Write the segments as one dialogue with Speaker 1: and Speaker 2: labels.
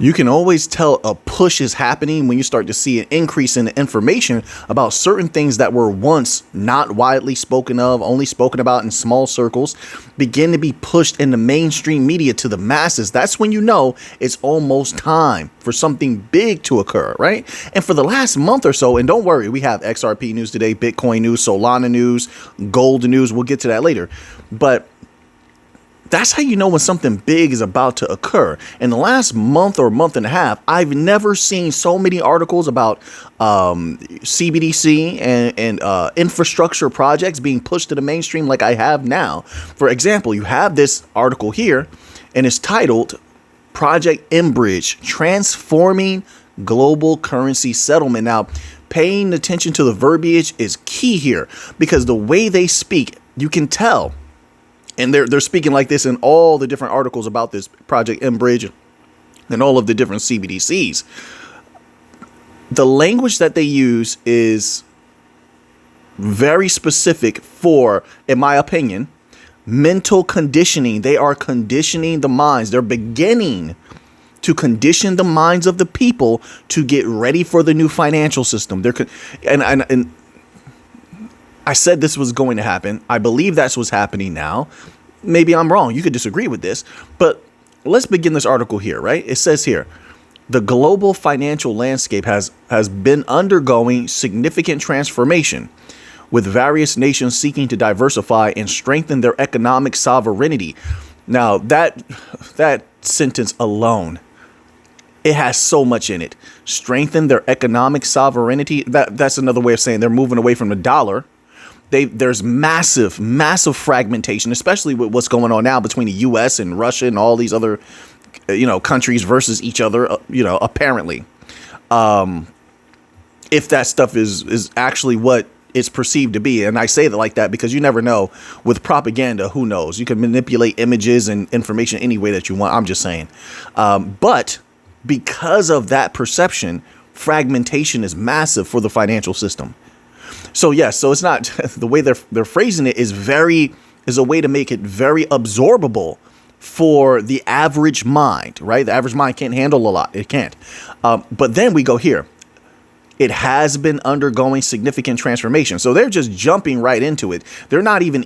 Speaker 1: You can always tell a push is happening when you start to see an increase in the information about certain things that were once not widely spoken of, only spoken about in small circles, begin to be pushed in the mainstream media to the masses. That's when you know it's almost time for something big to occur, right? And for the last month or so, and don't worry, we have XRP news today, Bitcoin news, Solana news, gold news. We'll get to that later. But that's how you know when something big is about to occur. In the last month or month and a half, I've never seen so many articles about CBDC and infrastructure projects being pushed to the mainstream like I have now. For example, you have this article here, and it's titled Project Enbridge, Transforming Global Currency Settlement. Now, paying attention to the verbiage is key here, because the way they speak, you can tell. And they're speaking like this in all the different articles about this Project Enbridge and all of the different CBDCs. The language that they use is very specific for, in my opinion, mental conditioning. They are conditioning the minds. They're beginning to condition the minds of the people to get ready for the new financial system. And I said this was going to happen. I believe that's what's happening now. Maybe I'm wrong. You could disagree with this, but let's begin this article here, right? It says here, the global financial landscape has been undergoing significant transformation, with various nations seeking to diversify and strengthen their economic sovereignty. Now, that sentence alone, it has so much in it. Strengthen their economic sovereignty. That's another way of saying they're moving away from the dollar. There's massive fragmentation, especially with what's going on now between the U.S. and Russia and all these other, countries versus each other, apparently. If that stuff is actually what it's perceived to be. And I say that like that because you never know with propaganda. Who knows? You can manipulate images and information any way that you want. I'm just saying. But because of that perception, fragmentation is massive for the financial system. So yes, so it's not the way they're phrasing it is a way to make it very absorbable for the average mind, right? The average mind can't handle a lot. It can't. But then we go here. It has been undergoing significant transformation. So they're just jumping right into it. They're not even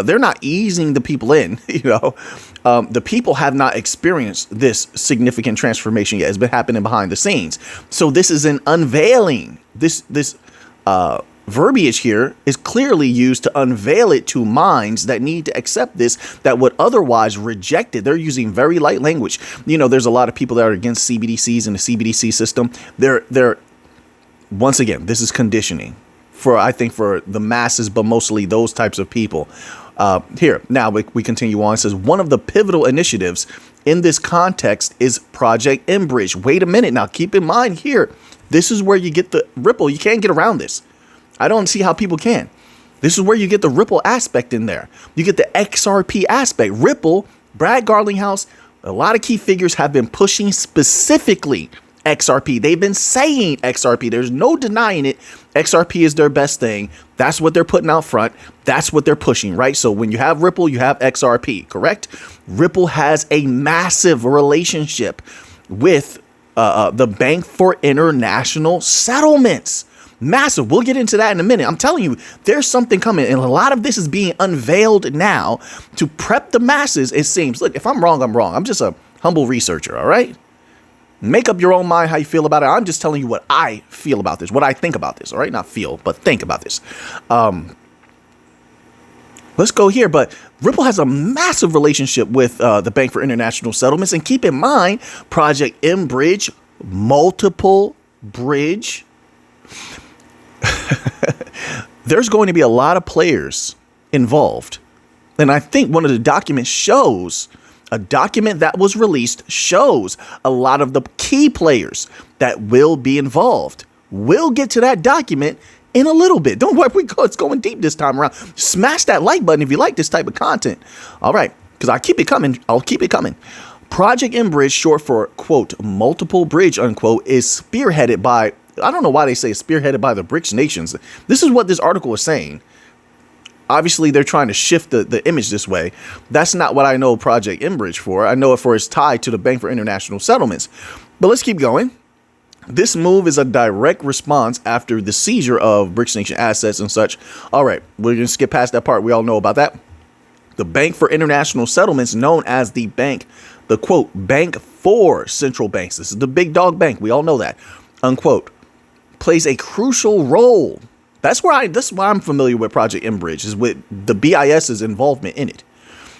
Speaker 1: they're not easing the people in. The people have not experienced this significant transformation yet. It's been happening behind the scenes. So this is an unveiling. This verbiage here is clearly used to unveil it to minds that need to accept this, that would otherwise reject it. They're using very light language. There's a lot of people that are against CBDCs and the CBDC system. They're once again, this is conditioning for the masses, but mostly those types of people. Here, now we continue on. It says one of the pivotal initiatives in this context is Project Enbridge. Wait a minute. Now, keep in mind here, this is where you get the Ripple. You can't get around this. I don't see how people can. This is where you get the Ripple aspect in there. You get the XRP aspect. Ripple, Brad Garlinghouse, a lot of key figures have been pushing specifically XRP. They've been saying XRP. There's no denying it. XRP is their best thing. That's what they're putting out front. That's what they're pushing, right? So when you have Ripple, you have XRP, correct? Ripple has a massive relationship with the Bank for International Settlements. Massive. We'll get into that in a minute. I'm telling you, there's something coming. And a lot of this is being unveiled now to prep the masses, it seems. Look, if I'm wrong, I'm wrong. I'm just a humble researcher, all right? Make up your own mind how you feel about it. I'm just telling you what I feel about this, what I think about this, all right? Not feel, but think about this. Let's go here. But Ripple has a massive relationship with the Bank for International Settlements. And keep in mind, Project Enbridge, multiple bridge. There's going to be a lot of players involved. And I think one of the documents shows, a document that was released shows a lot of the key players that will be involved. We'll get to that document in a little bit. Don't worry, it's going deep this time around. Smash that like button if you like this type of content. All right, because I keep it coming. I'll keep it coming. Project Enbridge, short for, quote, multiple bridge, unquote, is spearheaded by, I don't know why they say spearheaded by the BRICS nations. This is what this article is saying. Obviously, they're trying to shift the image this way. That's not what I know Project Enbridge for. I know it for its tie to the Bank for International Settlements. But let's keep going. This move is a direct response after the seizure of BRICS nation assets and such. All right, we're going to skip past that part. We all know about that. The Bank for International Settlements, known as the bank, the quote, bank for central banks. This is the big dog bank. We all know that, unquote, plays a crucial role. That's why I'm familiar with Project Enbridge, is with the BIS's involvement in it.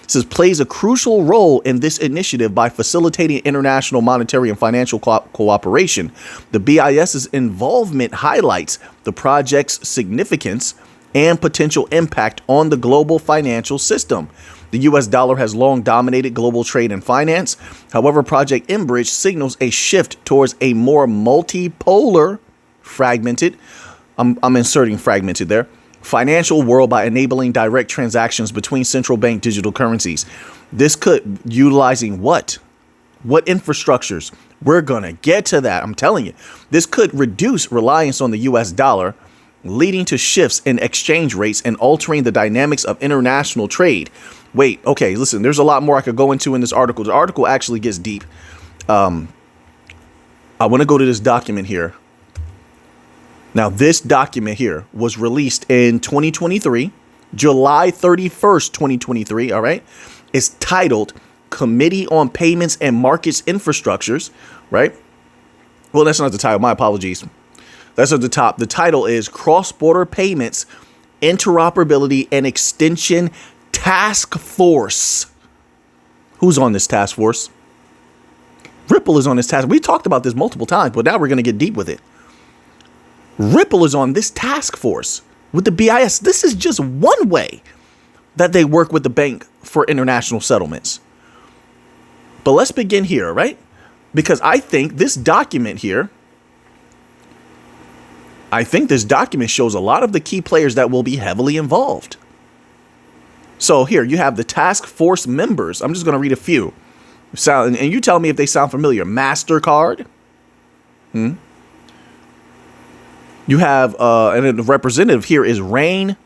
Speaker 1: It says plays a crucial role in this initiative by facilitating international monetary and financial cooperation. The BIS's involvement highlights the project's significance and potential impact on the global financial system. The U.S. dollar has long dominated global trade and finance. However, Project Enbridge signals a shift towards a more multipolar, fragmented, I'm inserting fragmented there, financial world by enabling direct transactions between central bank digital currencies. This could, utilizing what? What infrastructures? We're going to get to that. I'm telling you, this could reduce reliance on the U.S. dollar, leading to shifts in exchange rates and altering the dynamics of international trade. Wait, okay, listen, there's a lot more I could go into in this article. The article actually gets deep. I want to go to this document here. Now, this document here was released in 2023, July 31st, 2023. All right. It's titled Committee on Payments and Markets Infrastructures. Right. Well, that's not the title. My apologies. That's at the top. The title is Cross-Border Payments, Interoperability and Extension Task Force. Who's on this task force? Ripple is on this task. We talked about this multiple times, but now we're going to get deep with it. Ripple is on this task force with the BIS. This is just one way that they work with the Bank for International Settlements. But let's begin here, right? Because I think this document here, shows a lot of the key players that will be heavily involved. So here you have the task force members. I'm just going to read a few. And you tell me if they sound familiar. MasterCard. You have, and the representative here is Rain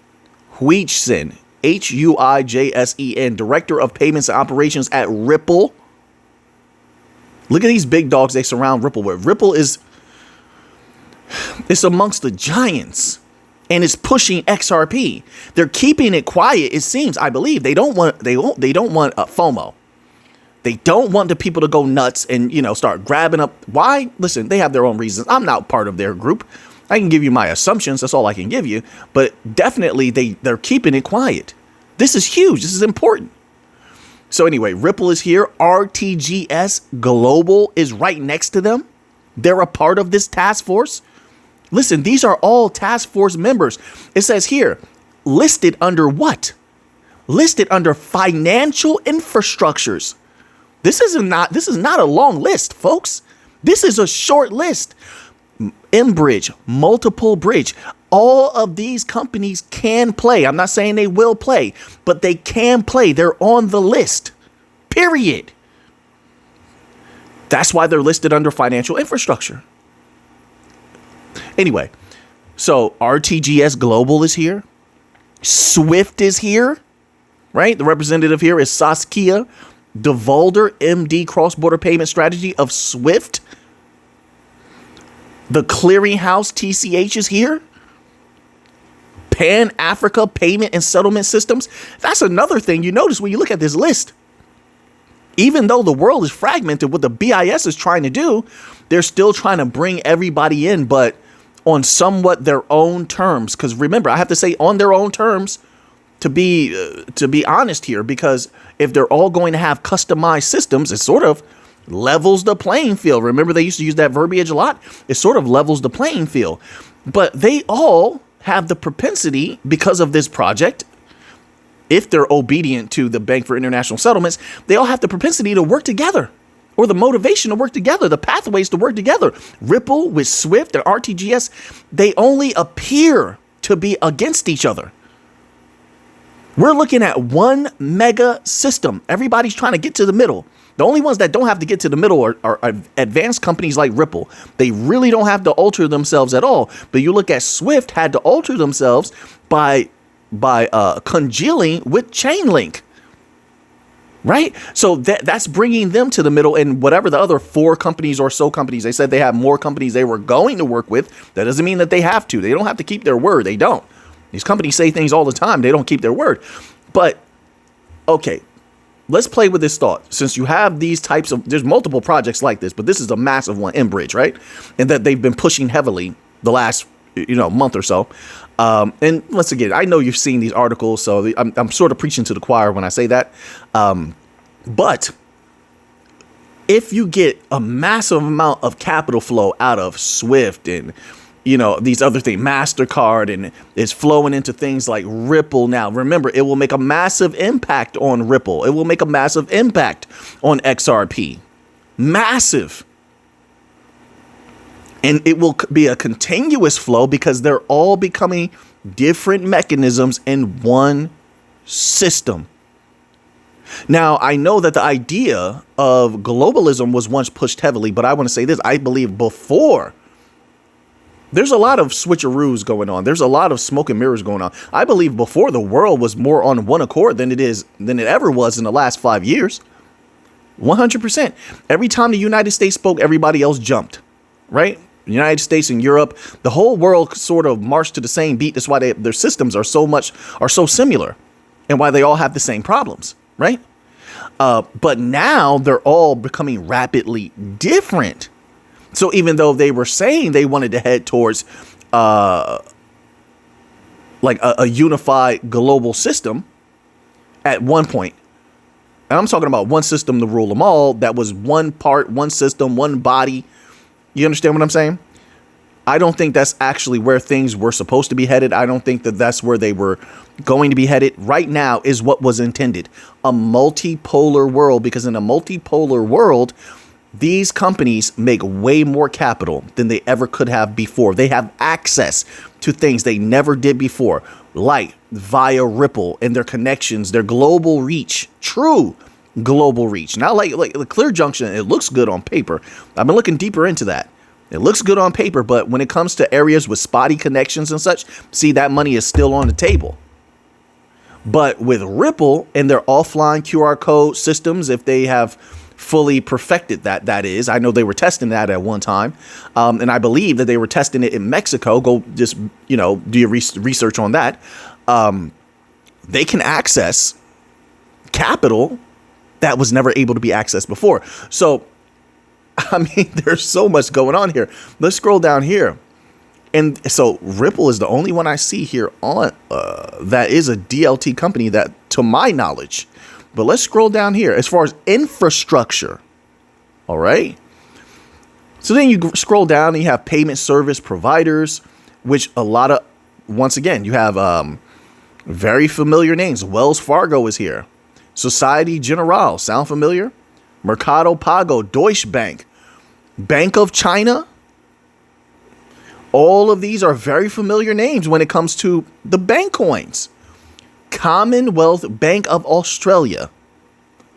Speaker 1: Huijsen, Huijsen, Director of Payments and Operations at Ripple. Look at these big dogs they surround Ripple with. Ripple is, it's amongst the giants, and it's pushing XRP. They're keeping it quiet, it seems. I believe they don't want FOMO. They don't want the people to go nuts and, start grabbing up. Why? Listen, they have their own reasons. I'm not part of their group. I can give you my assumptions. That's all I can give you. But definitely they're keeping it quiet. This is huge. This is important. So anyway, Ripple is here. RTGS Global is right next to them. They're a part of this task force. Listen, these are all task force members. It says here, listed under what? Listed under financial infrastructures. This is not a long list, folks. This is a short list. Enbridge, Multiple Bridge, all of these companies can play. I'm not saying they will play, but they can play. They're on the list, period. That's why they're listed under financial infrastructure. Anyway, so RTGS Global is here. Swift is here, right? The representative here is Saskia DeVolder, MD, Cross-Border Payment Strategy of Swift. The Clearinghouse TCH is here. Pan-Africa Payment and Settlement Systems. That's another thing you notice when you look at this list. Even though the world is fragmented, what the BIS is trying to do, they're still trying to bring everybody in, but on somewhat their own terms. Because remember, I have to say on their own terms to be honest here, because if they're all going to have customized systems, it sort of levels the playing field. Remember, they used to use that verbiage a lot. It sort of levels the playing field. But they all have the propensity, because of this project, if they're obedient to the Bank for International Settlements, they all have the propensity to work together, or the motivation to work together, the pathways to work together. Ripple with Swift and RTGS, they only appear to be against each other. We're looking at one mega system. Everybody's trying to get to the middle. The only ones that don't have to get to the middle are advanced companies like Ripple. They really don't have to alter themselves at all. But you look at Swift had to alter themselves by congealing with Chainlink. Right. So that's bringing them to the middle, and whatever the other 4 companies or so companies, they said they have more companies they were going to work with. That doesn't mean that they have to. They don't have to keep their word. They don't. These companies say things all the time. They don't keep their word. But OK, let's play with this thought. Since you have these types of, there's multiple projects like this, but this is a massive one, Enbridge, right? And that they've been pushing heavily the last month or so. And once again, I know you've seen these articles, so I'm sort of preaching to the choir when I say that. But if you get a massive amount of capital flow out of Swift and, these other things, MasterCard, and it's flowing into things like Ripple now, remember, it will make a massive impact on Ripple. It will make a massive impact on XRP. Massive. And it will be a continuous flow because they're all becoming different mechanisms in one system. Now, I know that the idea of globalism was once pushed heavily, but I want to say this. I believe before, there's a lot of switcheroos going on. There's a lot of smoke and mirrors going on. I believe before the world was more on one accord than it ever was in the last 5 years. 100%. Every time the United States spoke, everybody else jumped, right? The United States and Europe, the whole world sort of marched to the same beat. That's why their systems are so similar, and why they all have the same problems, right? But now they're all becoming rapidly different. So even though they were saying they wanted to head towards like a unified global system at one point, and I'm talking about one system to rule them all, that was one part, one system, one body. You understand what I'm saying? I don't think that's actually where things were supposed to be headed. I don't think that that's where they were going to be headed. Right now is what was intended, a multipolar world, because in a multipolar world, these companies make way more capital than they ever could have before. They have access to things they never did before, like via Ripple and their connections, their global reach, true global reach. Now, like the Clear Junction, it looks good on paper. I've been looking deeper into that. It looks good on paper, but when it comes to areas with spotty connections and such, see, that money is still on the table. But with Ripple and their offline QR code systems, if they have fully perfected that is, I know they were testing that at one time. And I believe that they were testing it in Mexico. Go just, do your research on that. They can access capital that was never able to be accessed before. So, I mean, there's so much going on here. Let's scroll down here. And so Ripple is the only one I see here on that is a DLT company that, to my knowledge. But let's scroll down here as far as infrastructure. All right. So then you scroll down and you have payment service providers, which a lot of, once again, you have very familiar names. Wells Fargo is here. Societe Generale, sound familiar? Mercado Pago, Deutsche Bank, Bank of China. All of these are very familiar names when it comes to the bank coins. Commonwealth Bank of Australia.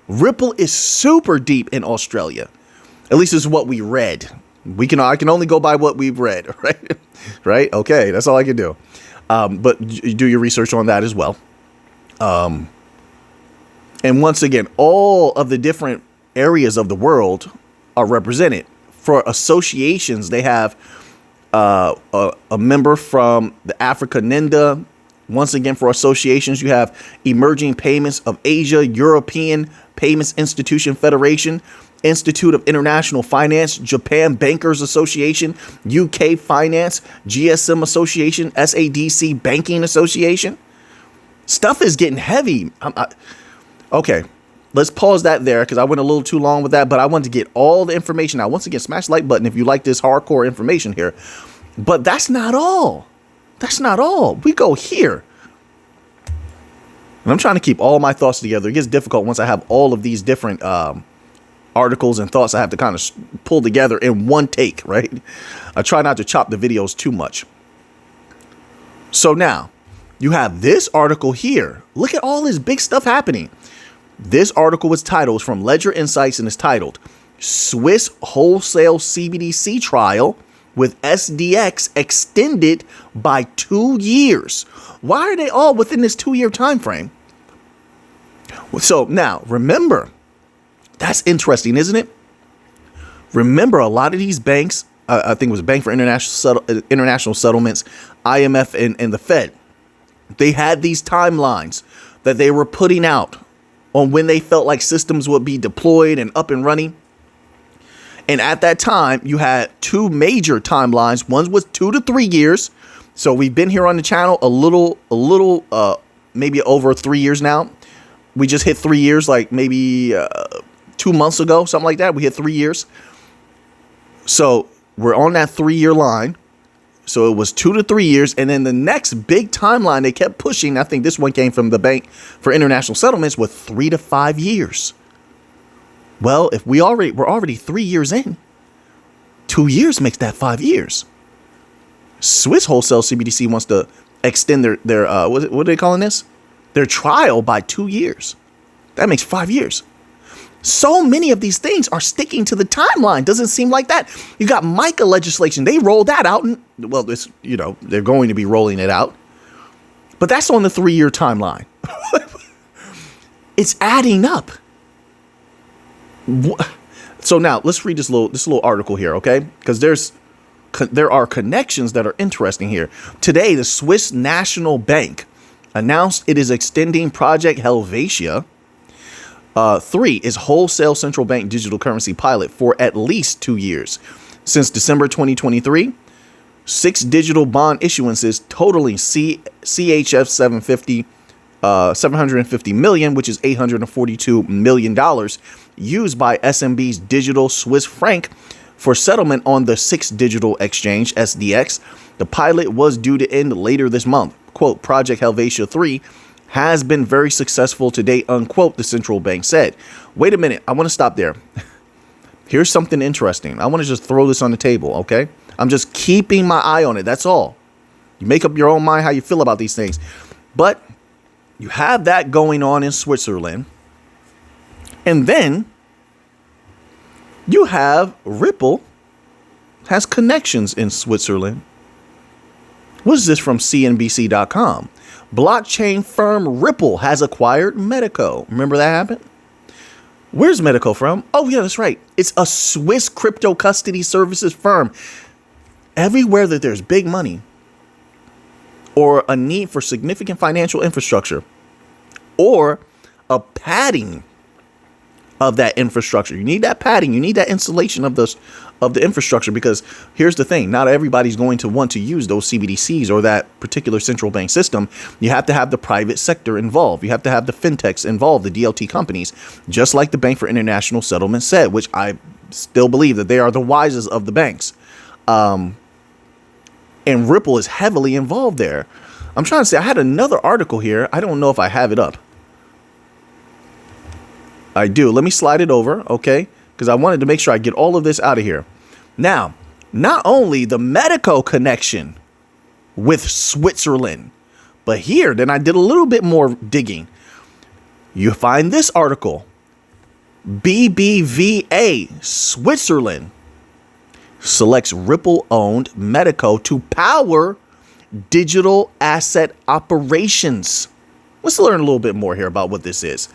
Speaker 1: Ripple is super deep in Australia. At least is what we read. I can only go by what we've read, right? Right? Okay, that's all I can do. But do your research on that as well. And once again, all of the different areas of the world are represented. For associations, they have a member from the Africa NINDA. Once again, for associations, you have Emerging Payments of Asia, European Payments Institution Federation, Institute of International Finance, Japan Bankers Association, UK Finance, GSM Association, SADC Banking Association. Stuff is getting heavy. Okay, let's pause that there because I went a little too long with that, but I wanted to get all the information out. Once again, smash the like button if you like this hardcore information here. But that's not all. That's not all. We go here. And I'm trying to keep all my thoughts together. It gets difficult once I have all of these different articles and thoughts I have to kind of pull together in one take, right? I try not to chop the videos too much. So now you have this article here. Look at all this big stuff happening. This article was titled, from Ledger Insights, and is titled Swiss Wholesale CBDC Trial with SDX extended by 2 years. Why are they all within this 2-year time frame? So now, remember, that's interesting, isn't it? Remember, a lot of these banks, I think it was Bank for International Settlements, IMF, and the Fed, they had these timelines that they were putting out on when they felt like systems would be deployed and up and running. And at that time, you had two major timelines. One was 2 to 3 years. So we've been here on the channel maybe over 3 years now. We just hit 3 years, like maybe 2 months ago, something like that. We hit 3 years. So we're on that 3-year line. So it was 2 to 3 years. And then the next big timeline they kept pushing, I think this one came from the Bank for International Settlements, was 3 to 5 years. Well, if we're already 3 years in, 2 years makes that 5 years. Swiss Wholesale CBDC wants to extend their what are they calling this? Their trial by 2 years. That makes 5 years. So many of these things are sticking to the timeline. Doesn't seem like that. You got MiCA legislation. They rolled that out, and well, this, they're going to be rolling it out. But that's on the 3-year timeline. It's adding up. So now let's read this little article here, okay? Because there are connections that are interesting here. Today, the Swiss National Bank announced it is extending Project Helvetia 3 is wholesale central bank digital currency pilot for at least 2 years. Since December 2023, 6 digital bond issuances totaling CHF 750 million, which is $842 million, used by SMB's digital Swiss franc for settlement on the 6 digital exchange, SDX. The pilot was due to end later this month. Quote, Project Helvetia 3 has been very successful to date, unquote, the central bank said. Wait a minute. I want to stop there. Here's something interesting. I want to just throw this on the table, okay? I'm just keeping my eye on it. That's all. You make up your own mind how you feel about these things. But you have that going on in Switzerland. And then you have Ripple has connections in Switzerland. What is this from CNBC.com? Blockchain firm Ripple has acquired Medico. Remember that happened? Where's Medico from? Oh, yeah, that's right. It's a Swiss crypto custody services firm. Everywhere that there's big money or a need for significant financial infrastructure or a padding of that infrastructure. You need that padding. You need that insulation of the infrastructure, because here's the thing. Not everybody's going to want to use those CBDCs or that particular central bank system. You have to have the private sector involved. You have to have the fintechs involved, the DLT companies, just like the Bank for International Settlements said, which I still believe that they are the wisest of the banks. And Ripple is heavily involved there. I'm trying to say, I had another article here. I don't know if I have it up. I do. Let me slide it over, okay? Because I wanted to make sure I get all of this out of here. Now, not only the Medico connection with Switzerland, but here, then I did a little bit more digging. You find this article. BBVA Switzerland selects Ripple-owned Medico to power digital asset operations. Let's learn a little bit more here about what this is.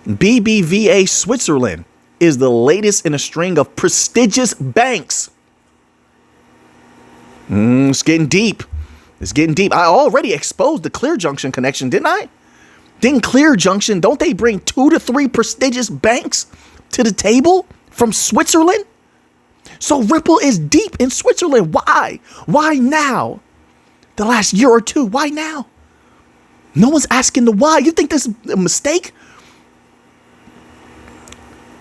Speaker 1: BBVA Switzerland is the latest in a string of prestigious banks. It's getting deep. It's getting deep. I already exposed the Clear Junction connection, didn't I? Didn't Clear Junction, don't they bring 2 to 3 prestigious banks to the table from Switzerland? So Ripple is deep in Switzerland. Why? Why now? The last year or two. Why now? No one's asking the why. You think this is a mistake?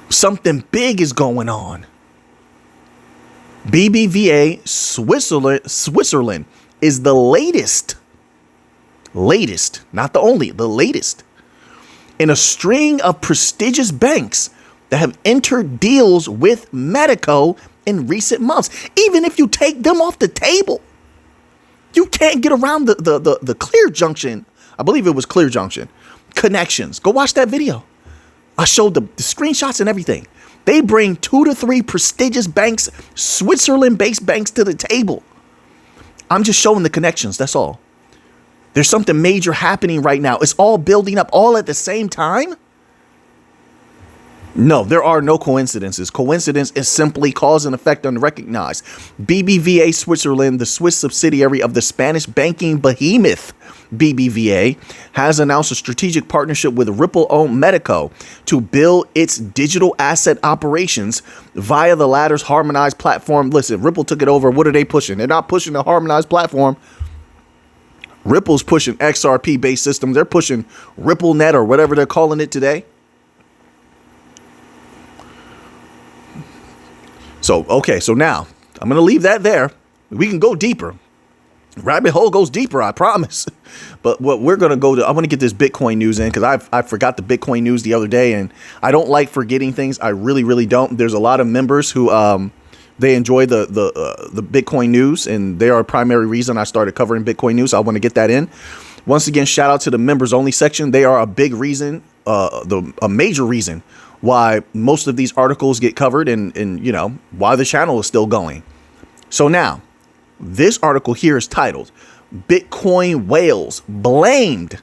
Speaker 1: Something big is going on. BBVA Switzerland is the latest, not the only, the latest in a string of prestigious banks that have entered deals with Medico in recent months. Even if you take them off the table, you can't get around the Clear Junction. I believe it was Clear Junction connections. Go watch that video. I showed the screenshots and everything. They bring 2 to 3 prestigious banks, Switzerland-based banks, to the table. I'm just showing the connections. That's all. There's something major happening right now. It's all building up all at the same time. No, there are no coincidences. Coincidence is simply cause and effect unrecognized. BBVA Switzerland, the Swiss subsidiary of the Spanish banking behemoth BBVA, has announced a strategic partnership with Ripple-owned Medico to build its digital asset operations via the latter's harmonized platform. Listen, Ripple took it over. What are they pushing? They're not pushing a harmonized platform. Ripple's pushing XRP-based systems. They're pushing RippleNet or whatever they're calling it today. So, okay, so now I'm going to leave that there. We can go deeper. Rabbit hole goes deeper, I promise. But what we're going to go to, I want to get this Bitcoin news in because I forgot the Bitcoin news the other day, and I don't like forgetting things. I really, really don't. There's a lot of members who they enjoy the Bitcoin news, and they are a primary reason I started covering Bitcoin news. I want to get that in. Once again, shout out to the members only section. They are a big reason, a major reason why most of these articles get covered and you know, why the channel is still going. So now, this article here is titled Bitcoin Whales Blamed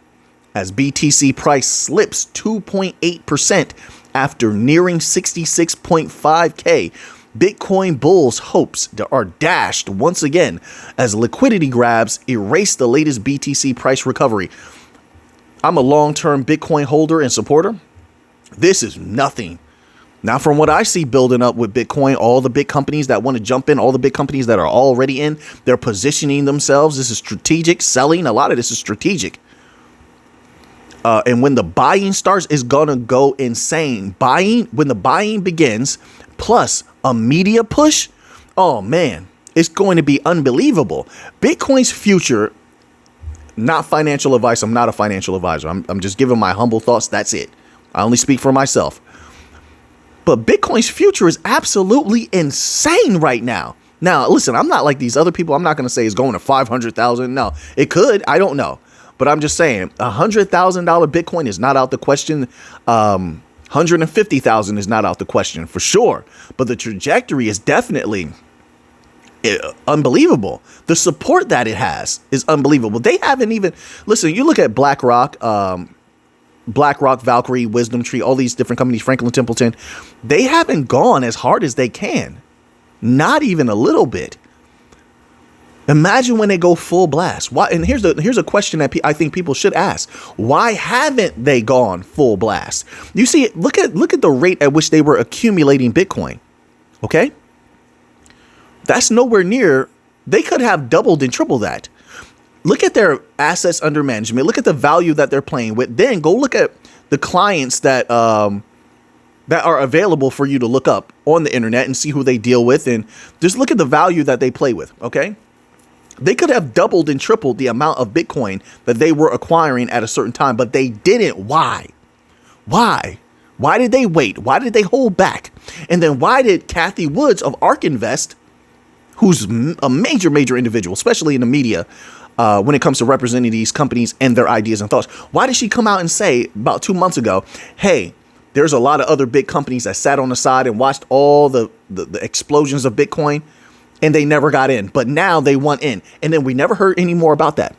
Speaker 1: as BTC Price Slips 2.8% After Nearing 66.5K. Bitcoin bulls' hopes are dashed once again as liquidity grabs erase the latest BTC price recovery. I'm a long-term Bitcoin holder and supporter. This is nothing. Now, from what I see building up with Bitcoin, all the big companies that want to jump in, all the big companies that are already in, they're positioning themselves. This is strategic selling. A lot of this is strategic. And when the buying starts, it's going to go insane. When the buying begins, plus a media push, oh man, it's going to be unbelievable. Bitcoin's future, not financial advice. I'm not a financial advisor. I'm just giving my humble thoughts. That's it. I only speak for myself. But Bitcoin's future is absolutely insane right now. Now, listen, I'm not like these other people. I'm not going to say it's going to 500,000. No, it could. I don't know. But I'm just saying $100,000 Bitcoin is not out the question. 150,000 is not out the question for sure. But the trajectory is definitely unbelievable. The support that it has is unbelievable. They haven't even, listen, you look at BlackRock, Valkyrie, Wisdom Tree, all these different companies, Franklin Templeton, they haven't gone as hard as they can. Not even a little bit. Imagine when they go full blast. Why? And here's a question that I think people should ask. Why haven't they gone full blast? You see, look at the rate at which they were accumulating Bitcoin. Okay? That's nowhere near. They could have doubled and tripled that. Look at their assets under management. Look at the value that they're playing with. Then go look at the clients that are available for you to look up on the internet and see who they deal with. And just look at the value that they play with. Okay. They could have doubled and tripled the amount of Bitcoin that they were acquiring at a certain time, but they didn't. Why? Why? Why did they wait? Why did they hold back? And then why did Kathy Woods of ARK Invest, who's a major individual, especially in the media, when it comes to representing these companies and their ideas and thoughts, why did she come out and say about 2 months ago, hey, there's a lot of other big companies that sat on the side and watched all the explosions of Bitcoin and they never got in, but now they want in. And then we never heard any more about that.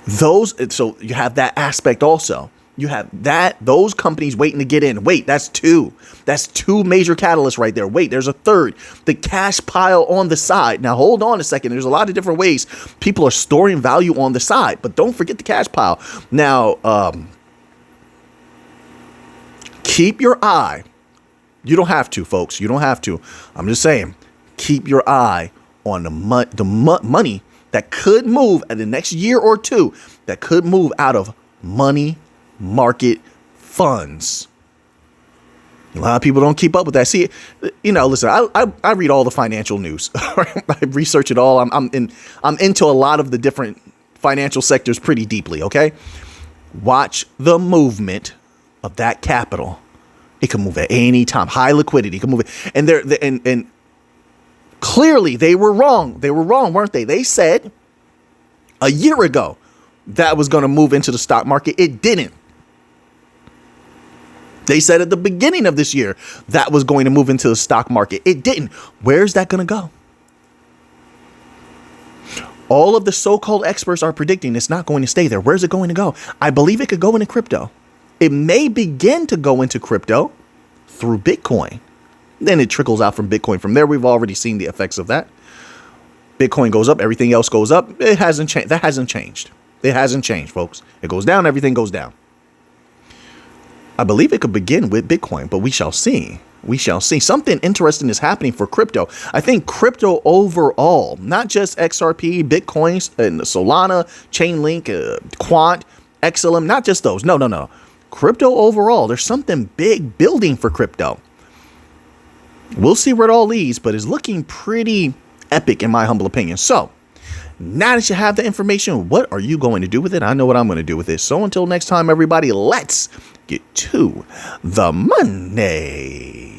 Speaker 1: So you have that aspect also. You have those companies waiting to get in. Wait, that's two major catalysts right there. Wait, there's a third, the cash pile on the side. Now, hold on a second. There's a lot of different ways people are storing value on the side, but don't forget the cash pile. Now, keep your eye. You don't have to, folks. You don't have to. I'm just saying, keep your eye on the money that could move in the next year or two, that could move out of money market funds. A lot of people don't keep up with that. See, you know, listen, I read all the financial news. I research it all. I'm into a lot of the different financial sectors pretty deeply. Okay, watch the movement of that capital. It can move at any time. High liquidity can move it, and clearly they were wrong. They were wrong, weren't they? They said a year ago that was going to move into the stock market. It didn't. They said at the beginning of this year that was going to move into the stock market. It didn't. Where's that going to go? All of the so-called experts are predicting it's not going to stay there. Where's it going to go? I believe it could go into crypto. It may begin to go into crypto through Bitcoin. Then it trickles out from Bitcoin. From there, we've already seen the effects of that. Bitcoin goes up, everything else goes up. It hasn't changed. That hasn't changed. It hasn't changed, folks. It goes down, everything goes down. I believe it could begin with Bitcoin, but we shall see. We shall see. Something interesting is happening for crypto. I think crypto overall, not just XRP, Bitcoins, and Solana, Chainlink, Quant, XLM, not just those. No. Crypto overall, there's something big building for crypto. We'll see where it all leads, but it's looking pretty epic in my humble opinion. So now that you have the information, what are you going to do with it? I know what I'm going to do with it. So until next time, everybody, let's get to the money.